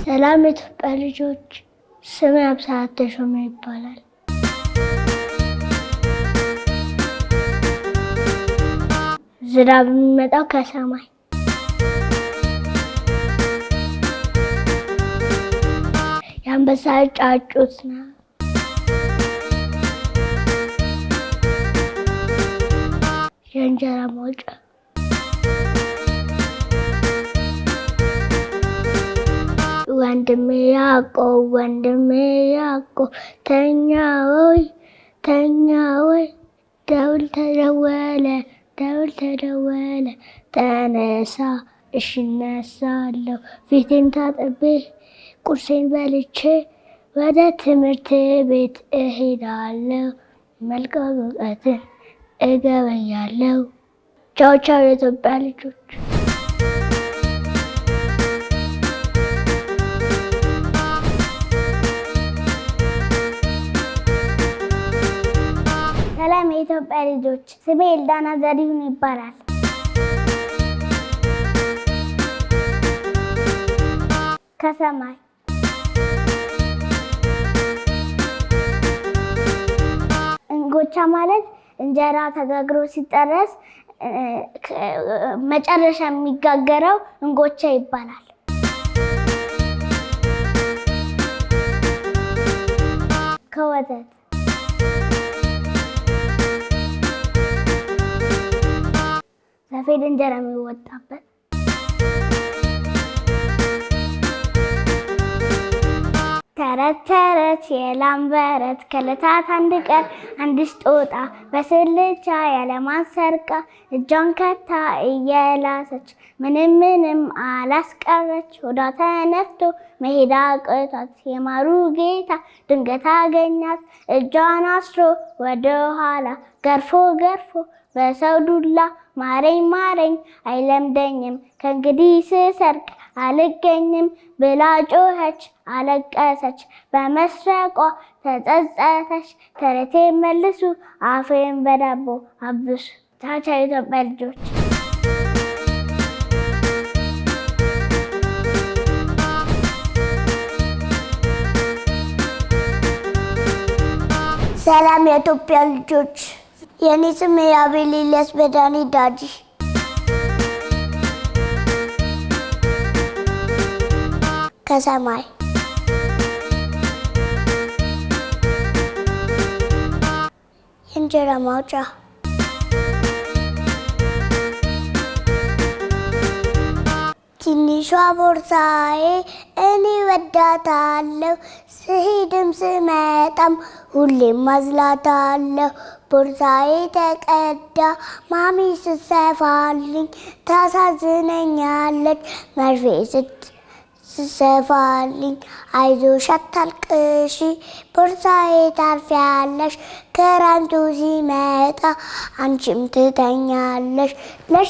ሰላም የኢትዮጵያ ልጆች፣ ስሜ አብስራት ተሾመ ይባላል። ዝናብ የሚመጣው ከሰማይ። የአንበሳ ጫጩት ነው። የእንጀራ ማውጫ። ወንድሜ ያዕቆብ ተኛ ሆይ ደውል ተደወለ ተነሳ። እሺ እነሳለሁ፣ ፊቴን ታጥቤ ቁርሴን በልቼ ወደ ትምህርት ቤት እሄዳለሁ። መልካም እውቀትን እገበያለሁ። ቻው ቻው የኢትዮጵያ ልጆች። ሰላም የኢትዮጵያ ልጆች፣ ስሜ ኤልዳና ዘሪሁን ይባላል። ከሰማይ። እንጎቻ ማለት እንጀራ ተጋግሮ ሲጨረስ መጨረሻ የሚጋገረው እንጎቻ ይባላል። ከወተት። ሰፌድ እንጀራ የሚወጣበት። ተረት ተረት የላም በረት ከዕለታት አንድ ቀን አንዲት ጦጣ በስልቻ ያለማን ሰርቃ እጇን ከታ እየላሰች ምንም አላስቀረች። ሆዷ ተነፍቶ መሄድ አቅቷት የማሩ ጌታ ድንገት አገኛት። እጇን አስሮ ወደ ኋላ ገርፎ በሰው ዱላ ማረኝ አይለምደኝም ከእንግዲህ ስሰርቅ አልገኝም ብላ ጮኸች፣ አለቀሰች፣ በመስረቋ ተጸጸተች። ተረቴ መልሱ አፌን በዳቦ አብሱ። ቻው ቻው የኢትዮጵያ ልጆች። ሰላም የኢትዮጵያ ልጆች፣ የኔ ስም አቤል ኤልያስ በዳኒ ዳዲ። ከሰማይ። የእንጀራ ማውጫ። ትንሿ ቦርሳዬ እኔ ወዳታለሁ፣ ስሄድም ስመጣም ሁሌም አዝላታለሁ። ቦርሳዬ ተቀዳ ማሚ ስትሰፋልኝ ታሳዝነኛለች፣ መርፌ ስትሰፋልኝ አይዞሽ አታልቅሺ ቦርሳዬ ታርፊያለሽ፣ ክረምቱ ሲመጣ አንቺም ትተኛለሽ። ለሽ